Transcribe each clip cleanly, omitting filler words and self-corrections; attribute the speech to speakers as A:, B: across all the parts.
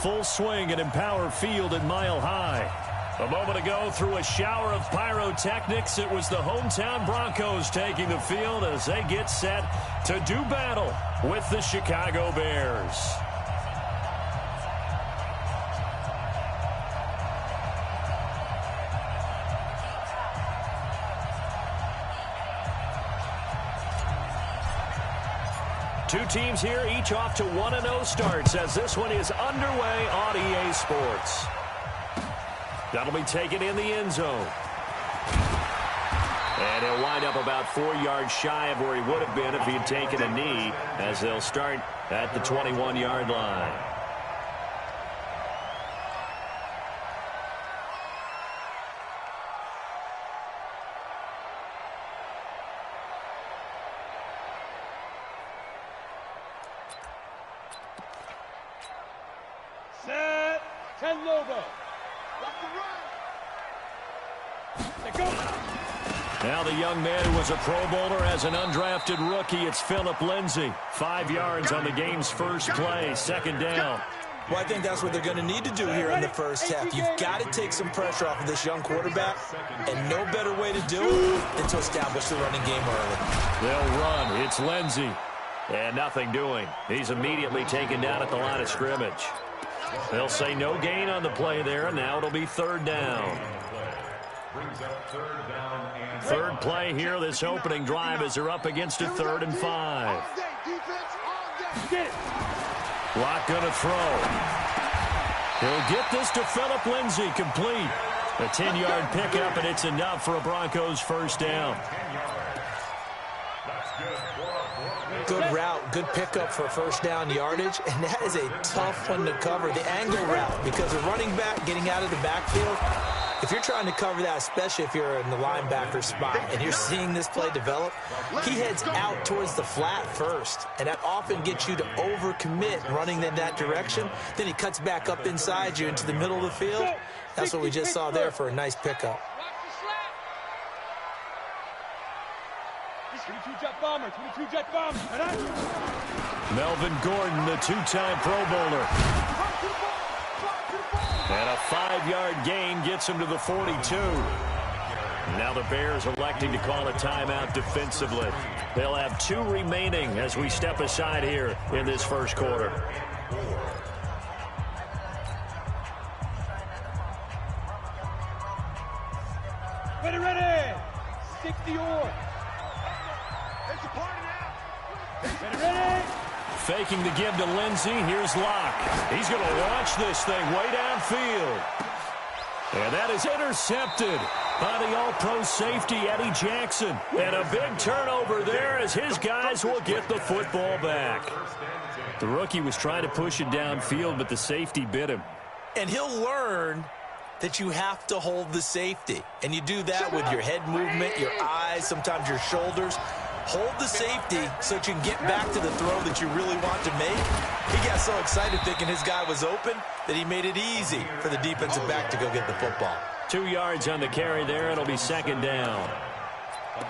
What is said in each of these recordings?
A: full swing at Empower Field at Mile High. A moment ago, through a shower of pyrotechnics, it was the hometown Broncos taking the field as they get set to do battle with the Chicago Bears. Two teams here, each off to 1-0 starts as this one is underway on EA Sports. That'll be taken in the end zone. And he'll wind up about 4 yards shy of where he would have been if he had taken a knee, as they'll start at the 21-yard line.
B: Set, 10 logo.
A: Now the young man who was a Pro Bowler as an undrafted rookie, it's Phillip Lindsay. 5 yards on the game's first play, second down.
C: Well, I think that's what they're going to need to do here in the first half. You've got to take some pressure off of this young quarterback, and no better way to do it than to establish the running game early.
A: They'll run. It's Lindsay. And nothing doing. He's immediately taken down at the line of scrimmage. They'll say no gain on the play there, and now it'll be third down. Third play here, this opening drive, as they're up against a 3rd and 5. Lock gonna throw. He'll get this to Phillip Lindsay, complete. A 10-yard pickup, and it's enough for a Broncos first down.
C: Good route, good pickup for first down yardage, and that is a tough one to cover, the angle route, because a running back getting out of the backfield, if you're trying to cover that, especially if you're in the linebacker spot and you're seeing this play develop, he heads out towards the flat first, and that often gets you to overcommit running in that direction. Then he cuts back up inside you into the middle of the field. That's what we just saw there for a nice pickup.
B: 22-jet bomber, 22-jet bomber.
A: Melvin Gordon, the two-time Pro Bowler. And a 5-yard gain gets him to the 42. Now the Bears electing to call a timeout defensively. They'll have 2 remaining as we step aside here in this first quarter.
B: Ready, ready. 60 or. Ready.
A: Faking the give to Lindsay. Here's Locke. He's going to launch this thing way downfield. And that is intercepted by the all-pro safety, Eddie Jackson. And a big turnover there as his guys will get the football back. The rookie was trying to push it downfield, but the safety bit him.
C: And he'll learn that you have to hold the safety. And you do that with your head movement, your eyes, sometimes your shoulders. Hold the safety so that you can get back to the throw that you really want to make. He got so excited thinking his guy was open that he made it easy for the defensive back to go get the football.
A: 2 yards on the carry there. It'll be second down.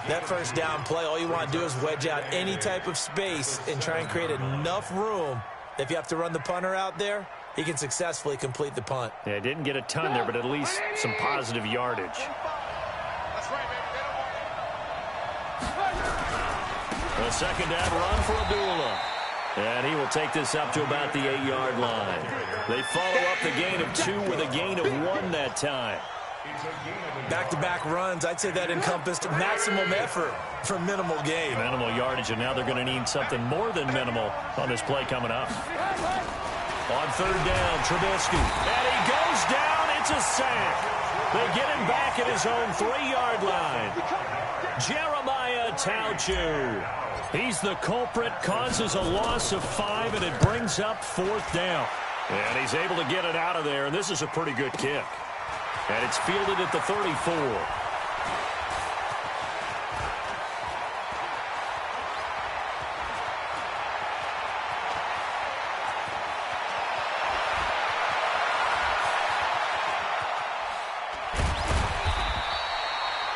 C: That first down play, all you want to do is wedge out any type of space and try and create enough room. If you have to run the punter out there, he can successfully complete the punt.
A: Yeah, didn't get a ton there, but at least some positive yardage. A second down run for Abdullah. And he will take this up to about the 8-yard line. They follow up the gain of 2 with a gain of 1 that time.
C: Back-to-back runs, I'd say that encompassed maximum effort for minimal gain.
A: Minimal yardage, and now they're going to need something more than minimal on this play coming up. On third down, Trubisky. And he goes down. It's a sack. They get him back at his own 3-yard line. Jeremiah Tauchu. He's the culprit, causes a loss of 5, and it brings up 4th down. And he's able to get it out of there, and this is a pretty good kick. And it's fielded at the 34.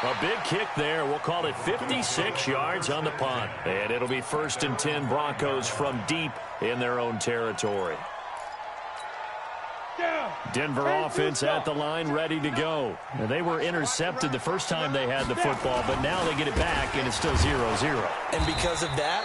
A: A big kick there. We'll call it 56 yards on the punt. And it'll be 1st and 10 Broncos from deep in their own territory.
B: down.
A: Denver offense at the line, ready to go. Now, they were intercepted the first time they had the football, but now they get it back, and it's still 0-0.
C: And because of that,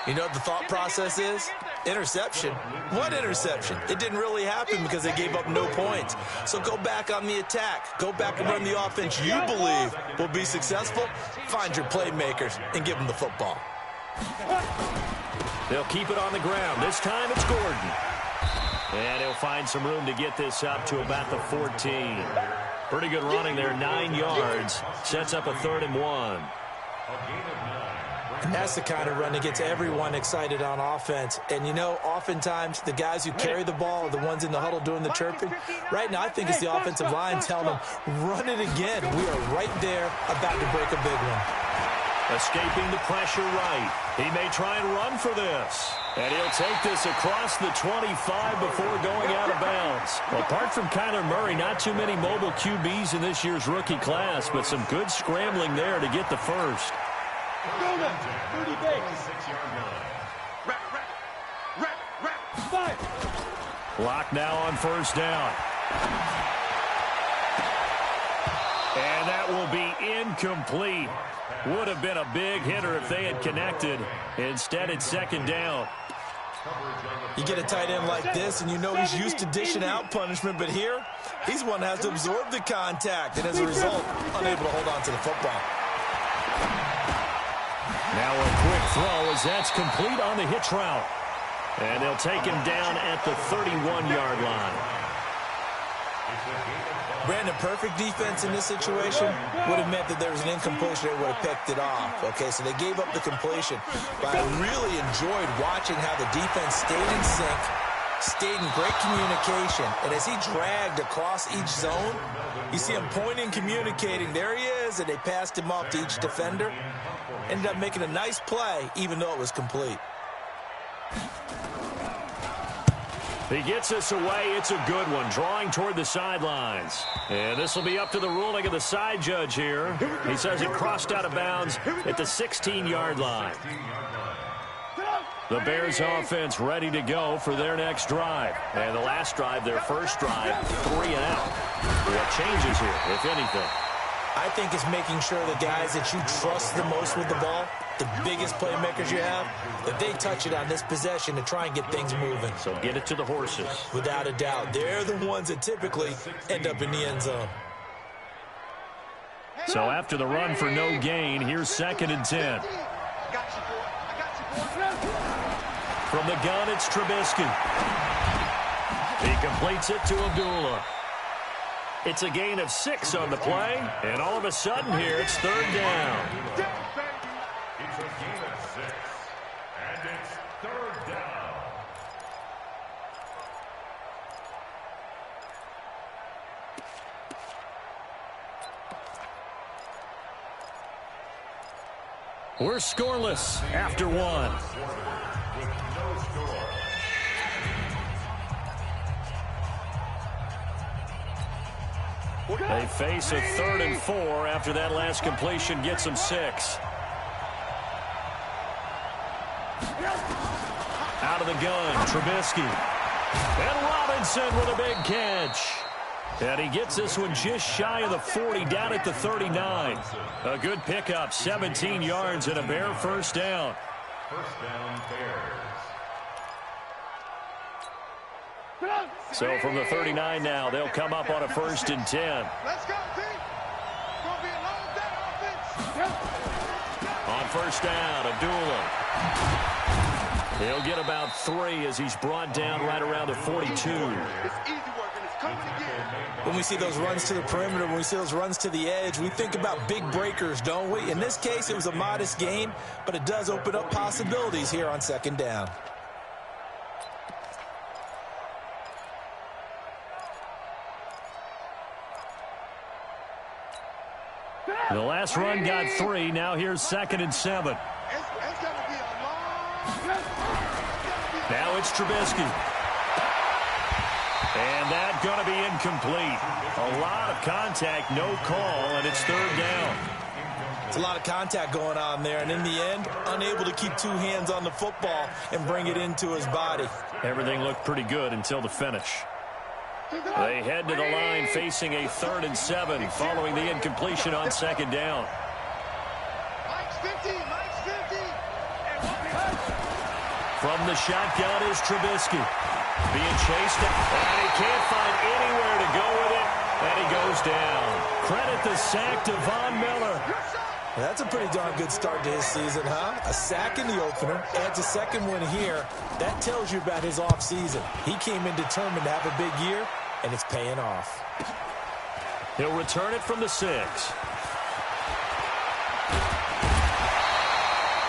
C: you know what the thought process is? Interception. What interception? It didn't really happen because they gave up no points. So go back on the attack. Go back and run the offense you believe will be successful. Find your playmakers and give them the football.
A: They'll keep it on the ground. This time it's Gordon. And he'll find some room to get this up to about the 14. Pretty good running there, 9 yards. Sets up a 3rd and 1.
C: And that's the kind of run that gets everyone excited on offense. And, you know, oftentimes the guys who carry the ball are the ones in the huddle doing the chirping. Right now, I think it's the offensive line telling them, run it again. We are right there about to break a big one.
A: Escaping the pressure right. He may try and run for this. And he'll take this across the 25 before going out of bounds. Well, apart from Kyler Murray, not too many mobile QBs in this year's rookie class, but some good scrambling there to get the first.
B: Go now. 30 base. Five.
A: Clock now on 1st down. And that will be incomplete. Would have been a big hitter if they had connected. Instead, it's 2nd down.
C: You get a tight end like this, and you know he's used to dishing out punishment, but here, he's one that has to absorb the contact, and as a result, unable to hold on to the football.
A: Now a quick throw as that's complete on the hitch route. And they'll take him down at the 31-yard line.
C: Brandon, perfect defense in this situation would have meant that there was an incompletion that would have picked it off. Okay, so they gave up the completion. But I really enjoyed watching how the defense stayed in sync, stayed in great communication. And as he dragged across each zone, you see him pointing, communicating. There he is, and they passed him off to each defender. Ended up making a nice play, even though it was complete.
A: He gets us away. It's a good one, drawing toward the sidelines. And this will be up to the ruling of the side judge here. He says it crossed out of bounds at the 16-yard line. The Bears offense ready to go for their next drive. And the last drive, their first drive, 3 and out. What changes here, if anything?
C: I think it's making sure the guys that you trust the most with the ball, the biggest playmakers you have, that they touch it on this possession to try and get things moving.
A: So get it to the horses.
C: Without a doubt. They're the ones that typically end up in the end zone.
A: So after the run for no gain, here's 2nd and 10. From the gun, it's Trubisky. He completes it to Abdullah. It's a gain of 6 on the play, and all of a sudden here, it's 3rd down.
D: It's a gain of 6, and it's 3rd down.
A: We're scoreless after 1.
D: With no score.
A: They face a 3rd and 4 after that last completion gets them 6. Out of the gun, Trubisky. And Robinson with a big catch. And he gets this one just shy of the 40, down at the 39. A good pickup, 17 yards and a Bear 1st down.
D: 1st down, Bears.
A: So from the 39 now, they'll come up on a 1st and 10.
B: Let's go, team. Gonna be a long day, offense.
A: On 1st down, Abdullah. He'll get about 3 as he's brought down right around the 42.
B: It's easy work, and it's coming again.
C: When we see those runs to the perimeter, when we see those runs to the edge, we think about big breakers, don't we? In this case, it was a modest gain, but it does open up possibilities here on 2nd down.
A: The last run got 3. Now here's 2nd and 7.
B: It's gonna be a long.
A: Now it's Trubisky. And that's going to be incomplete. A lot of contact, no call, and it's 3rd down.
C: It's a lot of contact going on there, and in the end, unable to keep 2 hands on the football and bring it into his body.
A: Everything looked pretty good until the finish. They head to the line facing a 3rd and 7 following the incompletion on 2nd down.
B: Mike's 50. Mike's 50.
A: From the shotgun is Trubisky. Being chased, and he can't find anywhere to go with it, and he goes down. Credit the sack to Von Miller.
C: That's a pretty darn good start to his season, huh? A sack in the opener, adds a second one here. That tells you about his offseason. He came in determined to have a big year, and it's paying off.
A: He'll return it from the 6.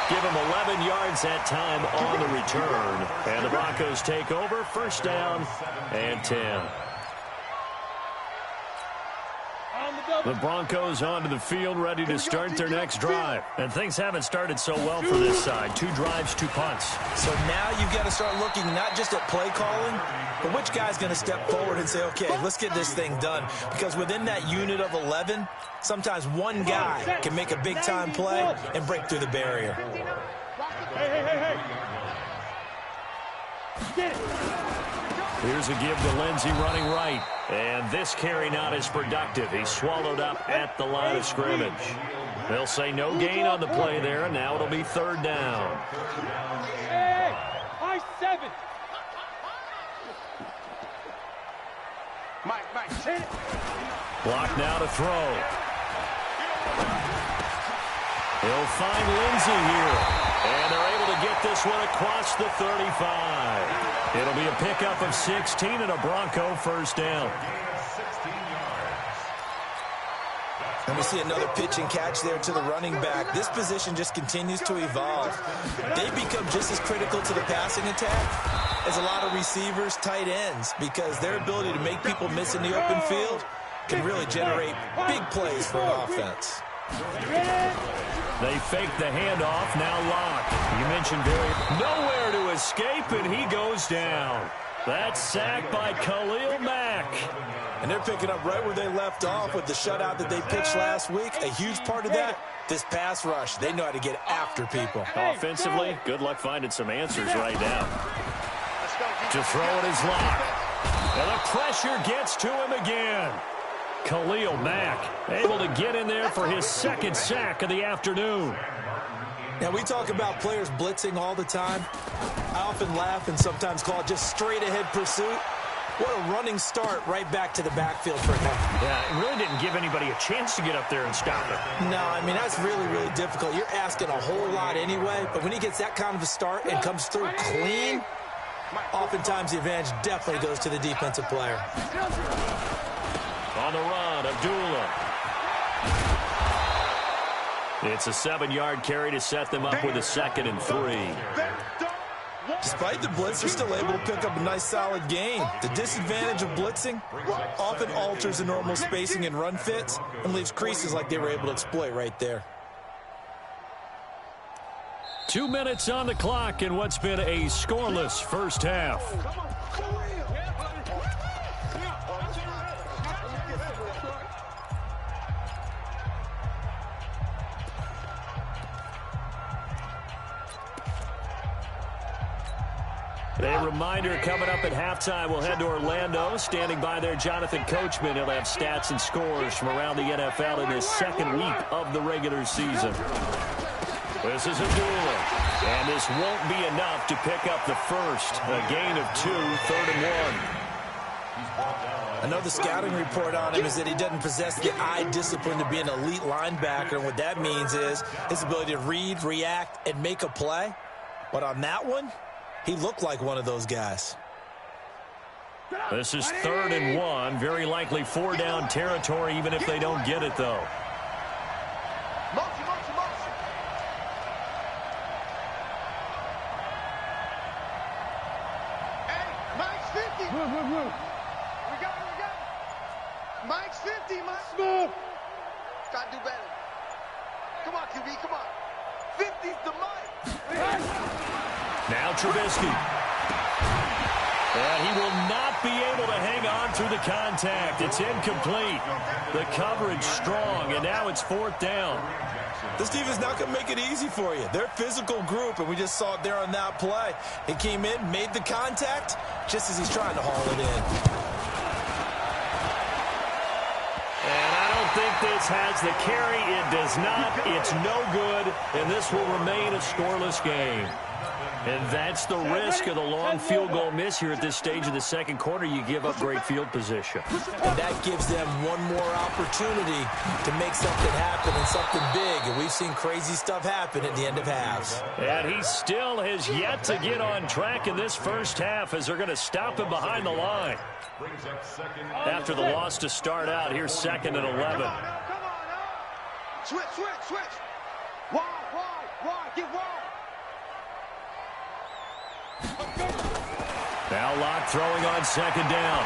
A: Give him 11 yards that time on the return. And the Broncos take over, 1st down and 10. The Broncos onto the field, ready to start their next drive. And things haven't started so well for this side. 2 drives, 2 punts.
C: So now you've got to start looking not just at play calling, but which guy's going to step forward and say, okay, let's get this thing done. Because within that unit of 11, sometimes one guy can make a big-time play and break through the barrier.
B: Hey. Get it.
A: Here's a give to Lindsey running right. And this carry not as productive. He's swallowed up at the line of scrimmage. They'll say no gain on the play there, and now it'll be 3rd down.
B: Hey, high 7. Mike, hit it.
A: Block now to throw. He'll find Lindsey here. And they're able to get this one across the 35. It'll be a pickup of 16 and a Bronco 1st down.
C: And we see another pitch and catch there to the running back. This position just continues to evolve. They become just as critical to the passing attack as a lot of receivers, tight ends, because their ability to make people miss in the open field can really generate big plays for an offense.
A: They fake the handoff, now locked. You mentioned nowhere to escape, and he goes down. That's sacked by Khalil Mack.
C: And they're picking up right where they left off with the shutout that they pitched last week. A huge part of that, this pass rush. They know how to get after people.
A: Offensively, good luck finding some answers right now. To throw it is locked. And the pressure gets to him again. Khalil Mack able to get in there for his 2nd sack of the afternoon.
C: Now, we talk about players blitzing all the time. I often laugh and sometimes call it just straight-ahead pursuit. What a running start right back to the backfield for him.
A: Yeah, it really didn't give anybody a chance to get up there and stop it.
C: No, I mean, that's really, really difficult. You're asking a whole lot anyway, but when he gets that kind of a start and comes through clean, oftentimes the advantage definitely goes to the defensive player.
A: On the run, Abdullah. It's a 7-yard carry to set them up with a 2nd and 3.
C: Despite the blitz, they're still able to pick up a nice solid gain. The disadvantage of blitzing often alters the normal spacing and run fits and leaves creases like they were able to exploit right there.
A: 2 minutes on the clock in what's been a scoreless 1st half. A reminder coming up at halftime, we'll head to Orlando. Standing by there, Jonathan Coachman. He'll have stats and scores from around the NFL in his 2nd week of the regular season. This is Abdullah. And this won't be enough to pick up the first. A gain of 2, 3rd and 1.
C: I know the scouting report on him is that he doesn't possess the eye discipline to be an elite linebacker. And what that means is his ability to read, react, and make a play. But on that one, he looked like one of those guys.
A: This is 3rd and 1. Very likely 4-down territory, even if they don't get it, though.
B: Motion. Hey, Mike's 50. We got it. Mike's 50, Mike. Smooth. Try to do better. Come on, QB, come on. 50's the Mike.
A: Now Trubisky. And he will not be able to hang on through the contact. It's incomplete. The coverage strong, and now it's 4th down.
C: This defense not going to make it easy for you. They're a physical group, and we just saw it there on that play. He came in, made the contact, just as he's trying to haul it in.
A: this has the carry. It does not. It's no good, and this will remain a scoreless game. And that's the risk of the long field goal miss here at this stage of the second quarter. You give up great field position.
C: And that gives them one more opportunity to make something happen and something big. And we've seen crazy stuff happen at the end of halves.
A: And he still has yet to get on track in this first half as they're going to stop him behind the line. After the loss to start out, here's 2nd and 11.
B: Come on now. Switch. Wide, get wide.
A: Now Locke throwing on 2nd down.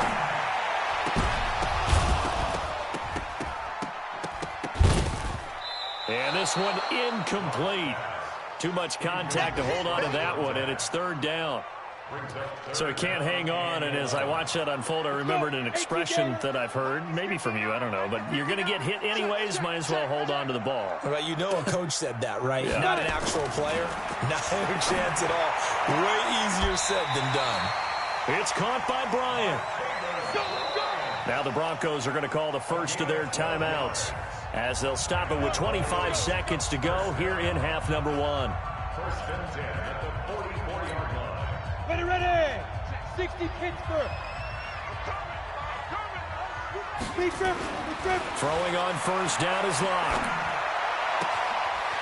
A: And this one incomplete. Too much contact to hold on to that one, and it's 3rd down. So he can't hang on, and as I watch that unfold, I remembered an expression that I've heard, maybe from you, I don't know, but you're going to get hit anyways, might as well hold on to the ball.
C: Right, you know a coach said that, right?
A: Yeah.
C: Not an actual player. Not a chance at all. Way easier said than done.
A: It's caught by Bryant. Now the Broncos are going to call the first of their timeouts as they'll stop it with 25 seconds to go here in half number 1.
D: 1st and 10 at the 44-yard line.
E: Ready! 60 Pittsburgh.
A: Throwing on 1st down is Locke.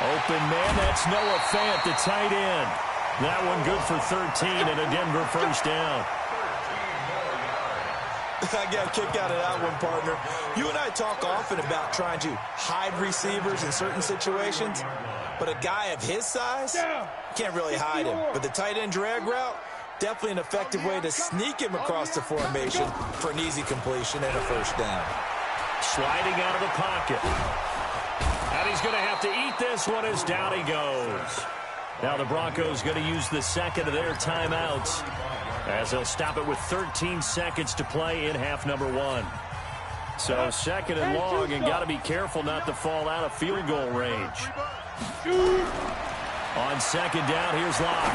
A: Open man, that's Noah Fant, the tight end. That one good for 13 and a Denver 1st down.
C: I got a kick out of that one, partner. You and I talk often about trying to hide receivers in certain situations, but a guy of his size can't really hide him. But the tight end drag route, definitely an effective way to sneak him across the formation for an easy completion and a 1st down.
A: Sliding out of the pocket. And he's going to have to eat this one as down he goes. Now the Broncos going to use the 2nd of their timeouts as they'll stop it with 13 seconds to play in half number 1. So 2nd and long, and got to be careful not to fall out of field goal range. On 2nd down, here's Locke.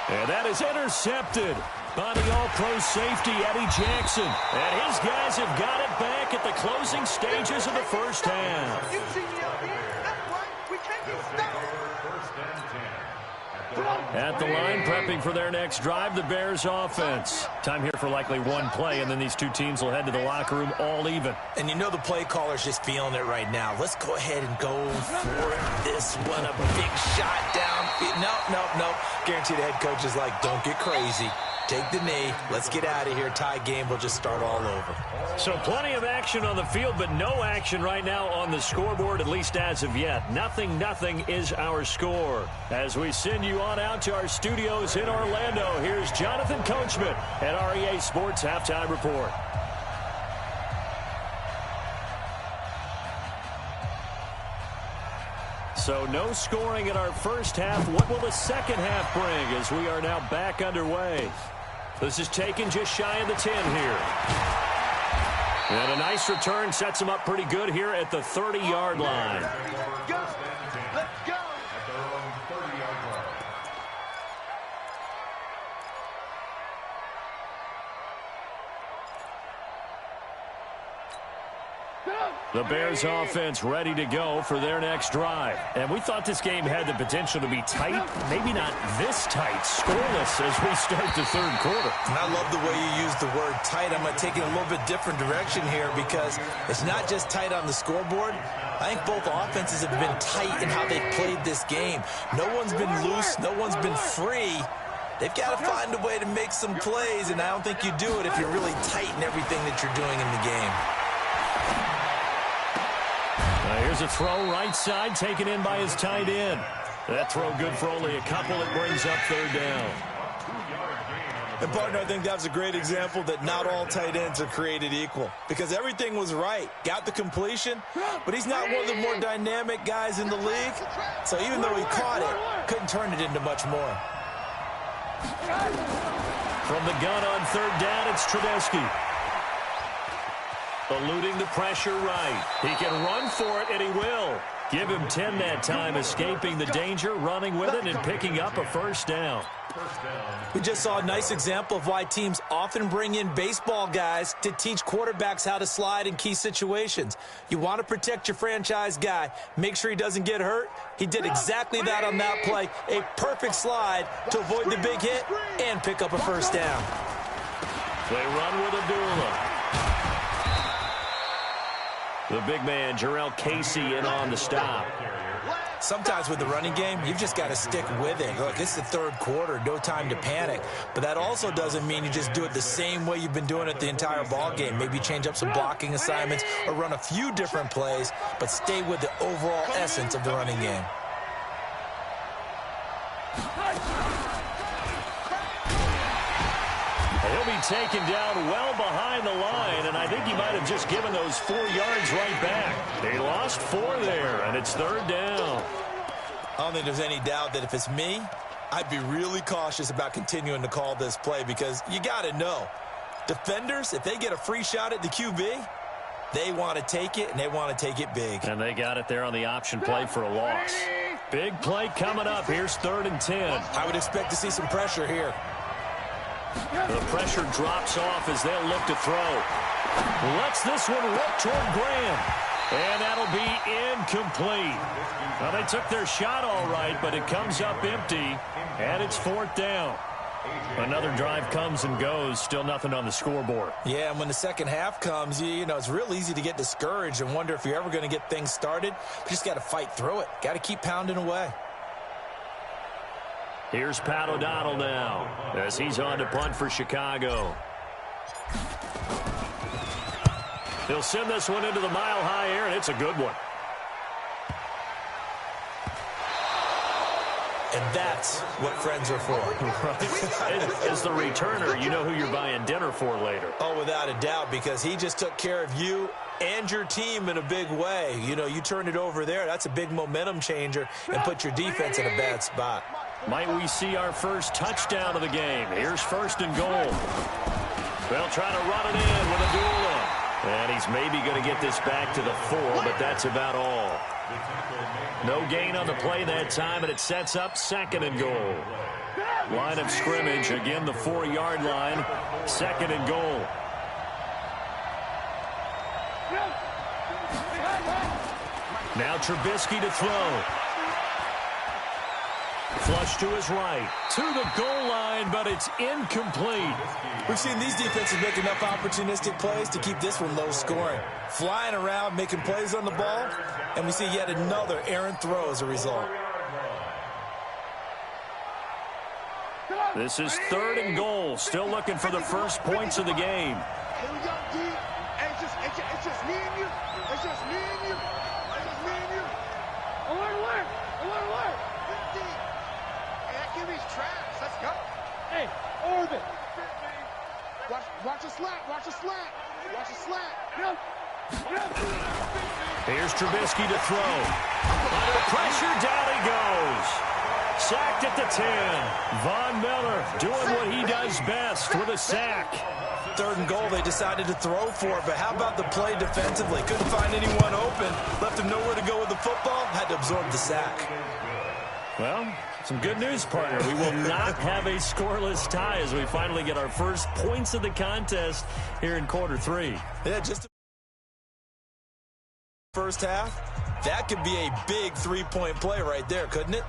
A: And that is intercepted by the all-pro safety, Eddie Jackson. And his guys have got it back at the closing stages of the first half.
B: You see me out here? That's right. We can't get stopped.
A: At the line, prepping for their next drive, the Bears offense. Time here for likely one play, and then these two teams will head to the locker room all even.
C: And you know the play caller's just feeling it right now. Let's go ahead and go for this one. A big shot down. No. Guarantee the head coach is like, don't get crazy. Take the knee. Let's get out of here. Tie game. We'll just start all over.
A: So plenty of action on the field, but no action right now on the scoreboard, at least as of yet. 0-0 is our score. As we send you on out to our studios in Orlando, here's Jonathan Coachman at REA Sports Halftime Report. So no scoring in our first half. What will the second half bring as we are now back underway? This is taken just shy of the 10 here. And a nice return sets him up pretty good here at the 30-yard line.
B: Go. Let's go.
A: The Bears offense ready to go for their next drive. And we thought this game had the potential to be tight, maybe not this tight, scoreless as we start the third quarter.
C: And I love the way you use the word tight. I'm going to take it a little bit different direction here because it's not just tight on the scoreboard. I think both offenses have been tight in how they've played this game. No one's been loose. No one's been free. They've got to find a way to make some plays, and I don't think you do it if you're really tight in everything that you're doing in the game.
A: Here's a throw right side taken in by his tight end. That throw good for only a couple. It brings up third down.
C: And, partner, I think that's a great example that not all tight ends are created equal because everything was right. Got the completion, but he's not one of the more dynamic guys in the league. So even though he caught it, couldn't turn it into much more.
A: From the gun on third down, it's Trubisky. Eluding the pressure right. He can run for it, and he will. Give him 10 that time, escaping the danger, running with it, and picking up a first down.
C: We just saw a nice example of why teams often bring in baseball guys to teach quarterbacks how to slide in key situations. You want to protect your franchise guy. Make sure he doesn't get hurt. He did exactly that on that play. A perfect slide to avoid the big hit and pick up a first down.
A: They run with Abdullah. The big man, Jarrell Casey, in on the stop.
C: Sometimes with the running game, you've just got to stick with it. Look, it's the third quarter, no time to panic. But that also doesn't mean you just do it the same way you've been doing it the entire ball game. Maybe change up some blocking assignments or run a few different plays, but stay with the overall essence of the running game.
A: He'll be taken down well behind the line, and I think he might have just given those 4 yards right back. He lost 4 there, and it's third down.
C: I don't think there's any doubt that if it's me, I'd be really cautious about continuing to call this play because you got to know, defenders, if they get a free shot at the QB, they want to take it, and they want to take it big.
A: And they got it there on the option play for a loss. Big play coming up. Here's 3rd and 10.
C: I would expect to see some pressure here.
A: The pressure drops off as they'll look to throw. Lets this one rip toward Graham. And that'll be incomplete. Well, they took their shot all right, but it comes up empty, and it's 4th down. Another drive comes and goes, still nothing on the scoreboard.
C: Yeah, and when the second half comes, you know, it's real easy to get discouraged and wonder if you're ever going to get things started. You just got to fight through it. Got to keep pounding away.
A: Here's Pat O'Donnell now as he's on to punt for Chicago. He'll send this one into the mile-high air, and it's a good one.
C: And that's what friends are for.
A: Right? As the returner, you know who you're buying dinner for later.
C: Oh, without a doubt, because he just took care of you and your team in a big way. You know, you turn it over there, that's a big momentum changer and put your defense in a bad spot.
A: Might we see our first touchdown of the game? Here's 1st and goal. They'll try to run it in with Abdullah. And he's maybe going to get this back to the 4, but that's about all. No gain on the play that time, and it sets up 2nd and goal. Line of scrimmage, again the 4-yard line, 2nd and goal. Now Trubisky to throw. Flush to his right, to the goal line, but it's incomplete.
C: We've seen these defenses make enough opportunistic plays to keep this one low scoring. Flying around, making plays on the ball, and we see yet another errant throw as a result.
A: This is 3rd and goal, still looking for the first points of the game.
B: Here we go, D. It's just me and you. It's just me and you. It's just me and you. Alert. 50. Hey, that QB's trash. Let's go.
E: Hey, orbit.
B: Watch the slat. Watch the slat.
A: Here's Trubisky to throw. Under pressure, down he goes. Sacked at the 10. Von Miller doing what he does best with a sack.
C: 3rd and goal, they decided to throw for it, but how about the play defensively? Couldn't find anyone open, left him nowhere to go with the football, had to absorb the sack.
A: Well, some good news, partner. We will not have a scoreless tie as we finally get our first points of the contest here in quarter 3.
C: Yeah, just first half, that could be a big 3-point play right there, couldn't it?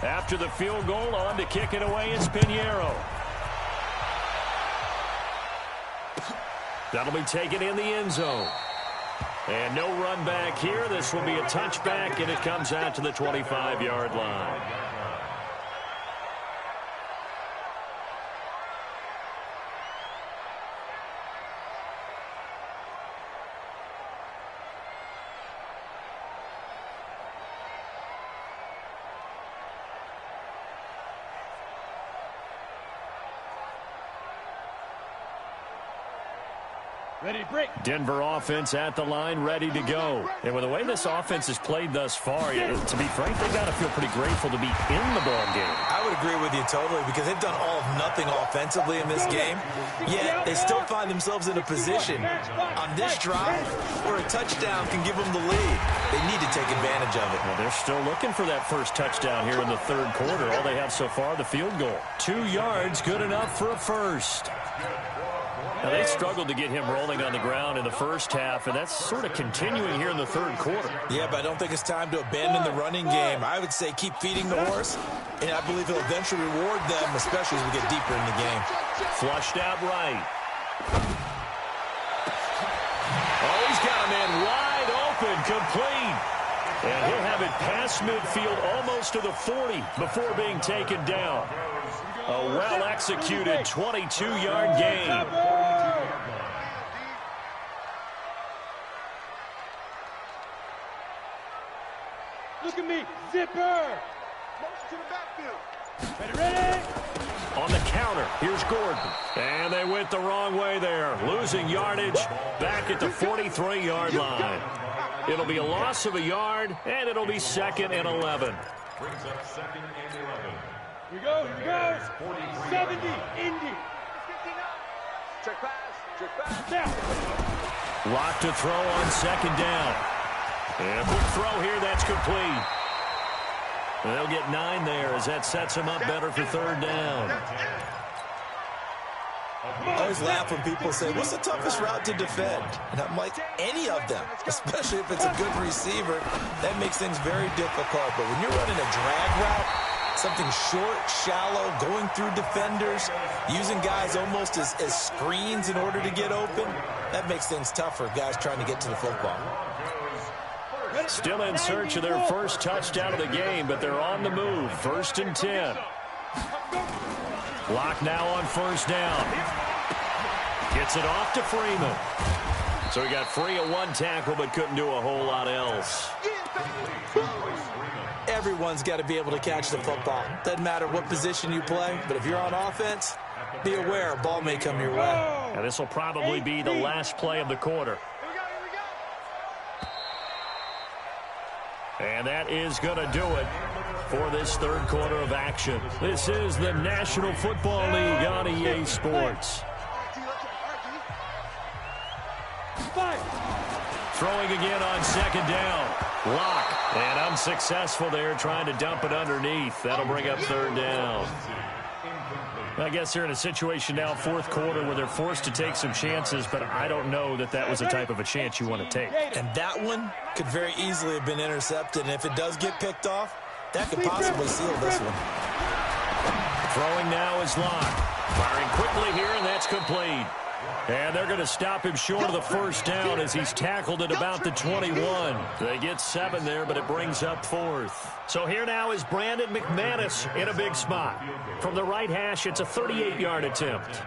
A: After the field goal, on to kick it away is Pinheiro. That'll be taken in the end zone. And no run back here. This will be a touchback, and it comes out to the 25-yard line.
E: Ready, break.
A: Denver offense at the line, ready to go. And with the way this offense has played thus far, to be frank, they got to feel pretty grateful to be in the ball game.
C: I would agree with you totally because they've done all of nothing offensively in this game, yet they still find themselves in a position on this drive where a touchdown can give them the lead. They need to take advantage of it.
A: Well, they're still looking for that first touchdown here in the third quarter. All they have so far, the field goal. 2 yards, good enough for a first. Now, they struggled to get him rolling on the ground in the first half, and that's sort of continuing here in the third quarter.
C: Yeah, but I don't think it's time to abandon the running game. I would say keep feeding the horse, and I believe he'll eventually reward them, especially as we get deeper in the game.
A: Flushed out right. Oh, he's got a man wide open, complete. And he'll have it past midfield almost to the 40 before being taken down. A well-executed 22-yard gain.
E: Look at me, zipper.
B: Motion to the backfield.
E: Ready.
A: On the counter, here's Gordon. And they went the wrong way there. Losing yardage back at the 43-yard line. It'll be a loss of a yard, and it'll be 2nd and 11.
D: Brings up 2nd and 11.
E: Here we go. 70, Indy.
B: 59. Check pass.
E: Now.
A: Lock to throw on 2nd down. And a quick throw here, that's complete. They'll get 9 there as that sets them up better for 3rd down.
C: I always laugh when people say, what's the toughest route to defend? And I'm like, any of them, especially if it's a good receiver. That makes things very difficult. But when you're running a drag route, something short, shallow, going through defenders, using guys almost as screens in order to get open, that makes things tough for guys trying to get to the football.
A: Still in search of their first touchdown of the game, but they're on the move. 1st and 10. Lock now on 1st down. Gets it off to Freeman. So he got free of 1 tackle, but couldn't do a whole lot else.
C: Everyone's got to be able to catch the football. Doesn't matter what position you play, but if you're on offense, be aware a ball may come your way.
A: Now this will probably be the last play of the quarter. And that is going to do it for this third quarter of action. This is the National Football League on EA Sports. Throwing again on 2nd down. Lock. And unsuccessful there, trying to dump it underneath. That'll bring up 3rd down. I guess they're in a situation now, 4th quarter, where they're forced to take some chances, but I don't know that that was the type of a chance you want to take.
C: And that one could very easily have been intercepted, and if it does get picked off, that could possibly seal this one.
A: Throwing now is Lock. Firing quickly here, and that's complete. And they're going to stop him short of the 1st down as he's tackled at about the 21. They get 7 there, but it brings up 4th. So here now is Brandon McManus in a big spot. From the right hash, it's a 38-yard attempt.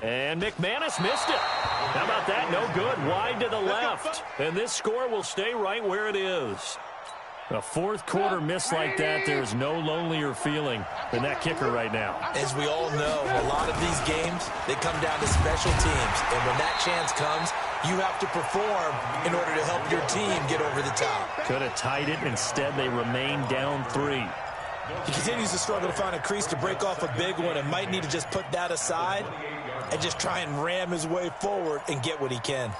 A: And McManus missed it. How about that? No good. Wide to the left. And this score will stay right where it is. A 4th quarter miss like that, there is no lonelier feeling than that kicker right now.
C: As we all know, a lot of these games, they come down to special teams. And when that chance comes, you have to perform in order to help your team get over the top.
A: Could have tied it. Instead, they remain down 3.
C: He continues to struggle to find a crease to break off a big one and might need to just put that aside and just try and ram his way forward and get what he can.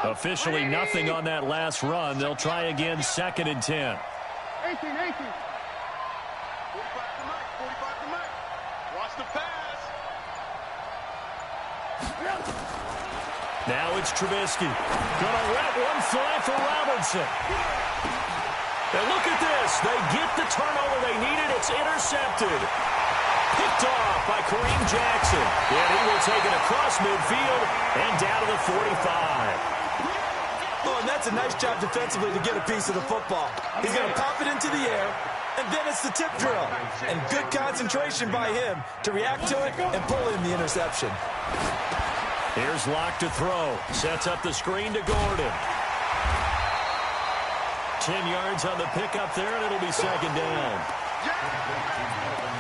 A: Officially nothing on that last run. They'll try again, 2nd and 10.
B: 18. 45 to Mike. Watch the pass.
A: Now it's Trubisky. Gonna let one fly for Robinson. And look at this. They get the turnover they needed. It's intercepted. Picked off by Kareem Jackson. And he will take it across midfield and down to the 45.
C: Oh, and that's a nice job defensively to get a piece of the football. He's going to pop it into the air, and And then it's the tip drill. And good concentration by him to react to it and pull in the interception.
A: Here's Locke to throw. Sets up the screen to Gordon. 10 yards on the pickup there, and it'll be second down.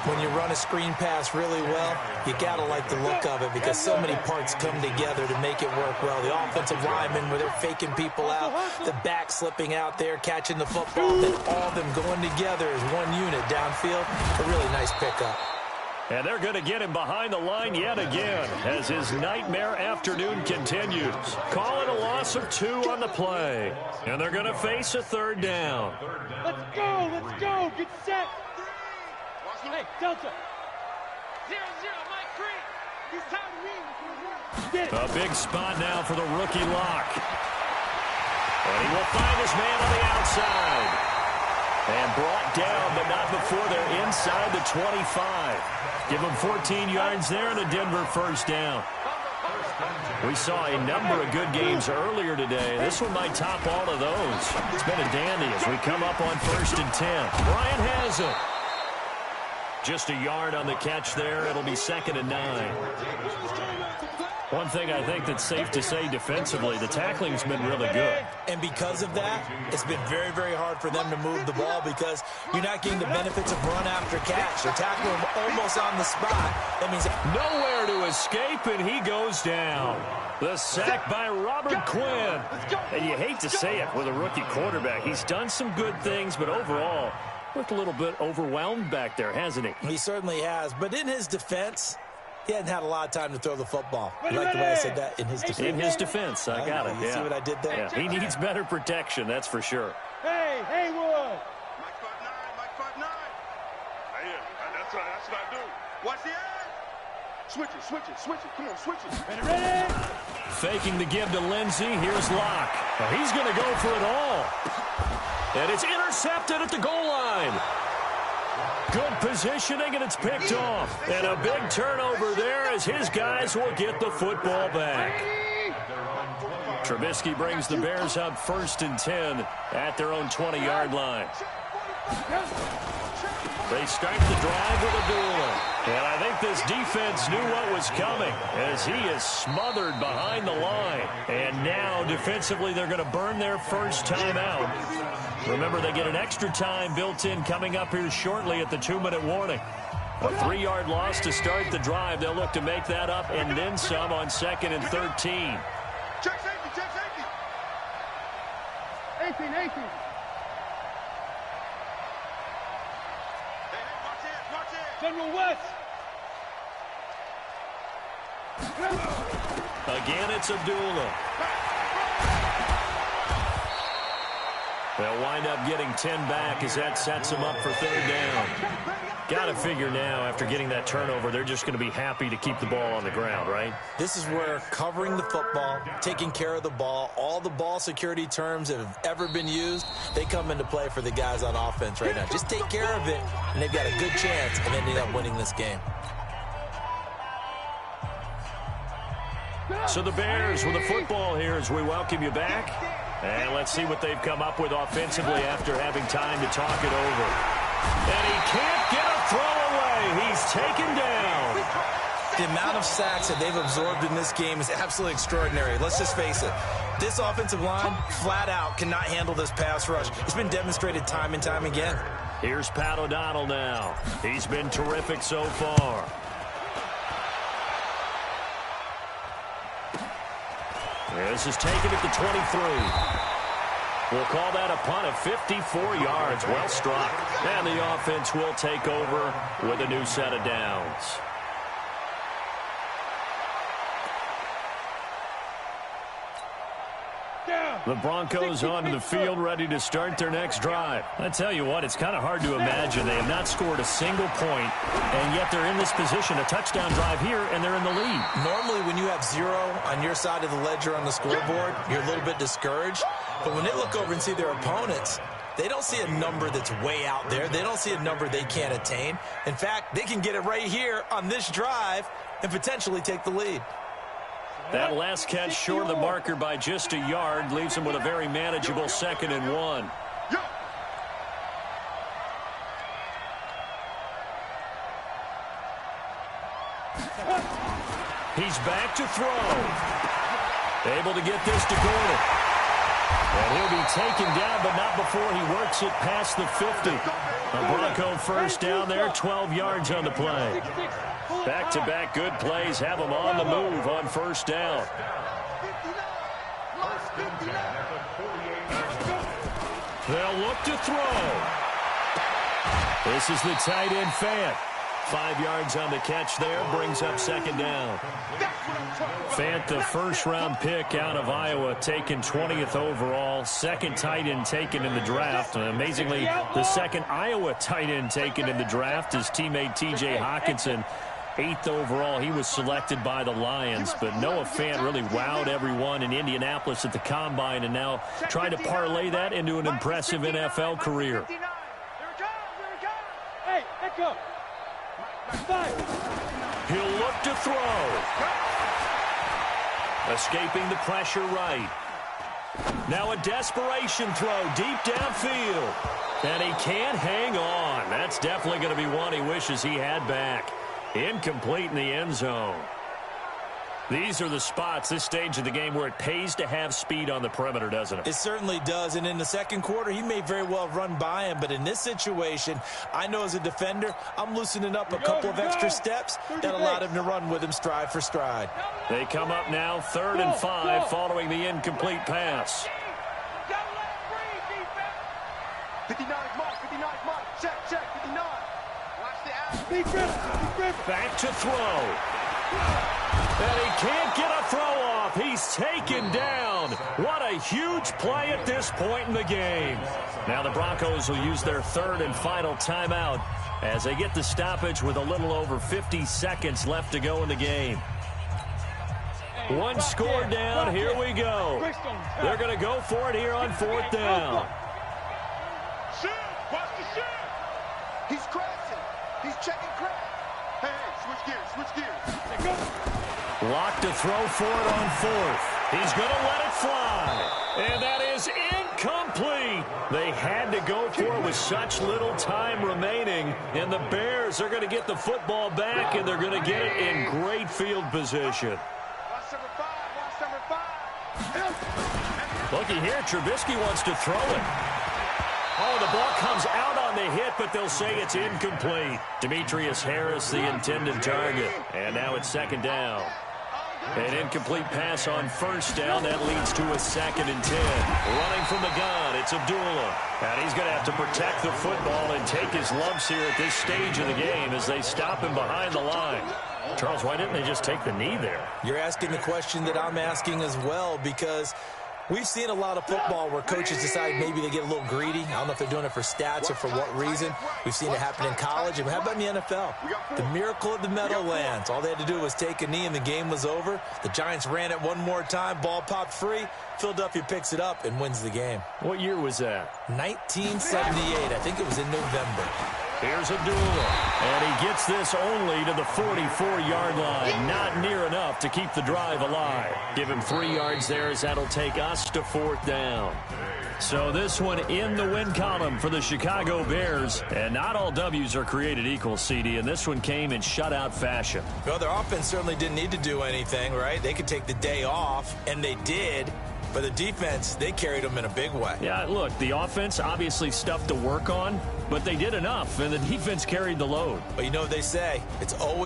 C: When you run a screen pass really well, you got to like the look of it because so many parts come together to make it work well. The offensive linemen, where they're faking people out, the back slipping out there, catching the football, then all of them going together as one unit downfield. A really nice pickup.
A: And they're going to get him behind the line yet again as his nightmare afternoon continues. Call it a loss of 2 on the play. And they're going to face a third down.
E: Let's go, get set. Hey, Delta. 0-0, Mike Green. He's time to win. Get it.
A: A big spot now for the rookie Locke. And he will find his man on the outside. And brought down, but not before they're inside the 25. Give him 14 yards there and a Denver first down. We saw a number of good games earlier today. This one might top all of those. It's been a dandy as we come up on 1st and 10. Bryant has it. Just a yard on the catch there. It'll be 2nd and 9. One thing I think that's safe to say defensively, the tackling's been really good.
C: And because of that, it's been very, very hard for them to move the ball because you're not getting the benefits of run after catch. They're tackling him almost on the spot. That means
A: nowhere to escape, and he goes down. The sack by Robert Quinn. And you hate to say it with a rookie quarterback. He's done some good things, but overall, looked a little bit overwhelmed back there, hasn't he?
C: He certainly has. But in his defense, he hadn't had a lot of time to throw the football. You like the way I said that? In his defense.
A: In his defense, I got it.
C: You see what I did there?
A: Yeah. He needs better protection, that's for sure.
E: Hey, Haywood.
B: Mike 5'9", Mike 5'9". Hey, that's what I do. Watch the edge. Switch it. Come on, switch it.
E: Ready?
A: Faking the give to Lindsey. Here's Locke. Well, he's going to go for it all. And it's intercepted at the goal line. Good positioning, and it's picked off. And a big turnover there as his guys will get the football back. Trubisky brings the Bears up 1st and 10 at their own 20-yard line. They start the drive with Abdullah. And I think this defense knew what was coming as he is smothered behind the line. And now, defensively, they're going to burn their first time out. Remember, they get an extra time built in coming up here shortly at the 2-minute warning. A 3-yard loss to start the drive. They'll look to make that up and then some on 2nd and 13.
B: Check safety.
E: 18.
B: Hey, watch it.
E: General West.
A: Again, it's Abdullah. They'll wind up getting 10 back as that sets them up for 3rd down. Got to figure now, after getting that turnover, they're just going to be happy to keep the ball on the ground, right?
C: This is where covering the football, taking care of the ball, all the ball security terms that have ever been used, they come into play for the guys on offense right now. Just take care of it, and they've got a good chance of ending up winning this game.
A: So the Bears with the football here as we welcome you back. And let's see what they've come up with offensively after having time to talk it over. And he can't get a throw away. He's taken down.
C: The amount of sacks that they've absorbed in this game is absolutely extraordinary. Let's just face it. This offensive line, flat out, cannot handle this pass rush. It's been demonstrated time and time again.
A: Here's Pat O'Donnell now. He's been terrific so far. This is taken at the 23. We'll call that a punt of 54 yards. Well struck. And the offense will take over with a new set of downs. The Broncos onto the field, ready to start their next drive. I tell you what, it's kind of hard to imagine. They have not scored a single point, and yet they're in this position. A touchdown drive here, and they're in the lead.
C: Normally, when you have 0 on your side of the ledger on the scoreboard, you're a little bit discouraged. But when they look over and see their opponents, they don't see a number that's way out there. They don't see a number they can't attain. In fact, they can get it right here on this drive and potentially take the lead.
A: That last catch short of the marker by just a yard leaves them with a very manageable 2nd and 1. He's back to throw. Able to get this to Gordon. And he'll be taken down, but not before he works it past the 50. A Bronco first down there, 12 yards on the play. Back-to-back good plays have him on the move on first down. They'll look to throw. This is the tight end, Fant. 5 yards on the catch there, brings up second down. Fant, the first-round pick out of Iowa, taken 20th overall. Second tight end taken in the draft. And amazingly, the second Iowa tight end taken in the draft is teammate T.J. Hawkinson. 8th overall, he was selected by the Lions. But Noah Fant really wowed everyone in Indianapolis at the Combine and now trying to parlay that into an impressive NFL career.
E: Hey, let go.
A: He'll look to throw. Escaping the pressure right. Now a desperation throw deep downfield. And he can't hang on. That's definitely going to be one he wishes he had back. Incomplete in the end zone. These are the spots, this stage of the game, where it pays to have speed on the perimeter, doesn't it?
C: It certainly does, and in the second quarter, he may very well have run by him, but in this situation, I know as a defender, I'm loosening up a couple of extra steps that allowed him to run with him stride for stride.
A: They come up now 3rd and 5 following the incomplete pass.
B: 59 mark, 59 mark. Check, 59. Watch the out.
A: Back to throw. And he can't get a throw off. He's taken down. What a huge play at this point in the game. Now the Broncos will use their 3rd and final timeout as they get the stoppage with a little over 50 seconds left to go in the game. One score down. Here we go. They're going to go for it here on 4th down.
B: Shoot! Watch the shoot! He's crashing. He's checking crash. Hey, switch gears.
A: Lock to throw for it on 4th. He's going to let it fly. And that is incomplete. They had to go for it with such little time remaining. And the Bears are going to get the football back, and they're going to get it in great field position.
B: Watch number 5.
A: Looky here, Trubisky wants to throw it. Oh, the ball comes out on the hit, but they'll say it's incomplete. Demetrius Harris, the intended target. And now it's 2nd down. An incomplete pass on 1st down. That leads to a 2nd and 10. Running from the gun, it's Abdullah. And he's going to have to protect the football and take his lumps here at this stage of the game as they stop him behind the line. Charles, why didn't they just take the knee there?
C: You're asking the question that I'm asking as well, because we've seen a lot of football where coaches decide maybe they get a little greedy. I don't know if they're doing it for stats or for what reason. We've seen it happen in college. And how about in the NFL? The miracle of the Meadowlands. All they had to do was take a knee and the game was over. The Giants ran it one more time. Ball popped free. Philadelphia picks it up and wins the game.
A: What year was that?
C: 1978. I think it was in November.
A: Here's Abdullah, and he gets this only to the 44-yard line. Not near enough to keep the drive alive. Give him 3 yards there as that'll take us to 4th down. So this one in the win column for the Chicago Bears. And not all W's are created equal, CD, and this one came in shutout fashion.
C: Well, their offense certainly didn't need to do anything, right? They could take the day off, and they did. But the defense, they carried them in a big way.
A: Yeah, look, the offense, obviously stuff to work on, but they did enough, and the defense carried the load.
C: But you know what they say, it's always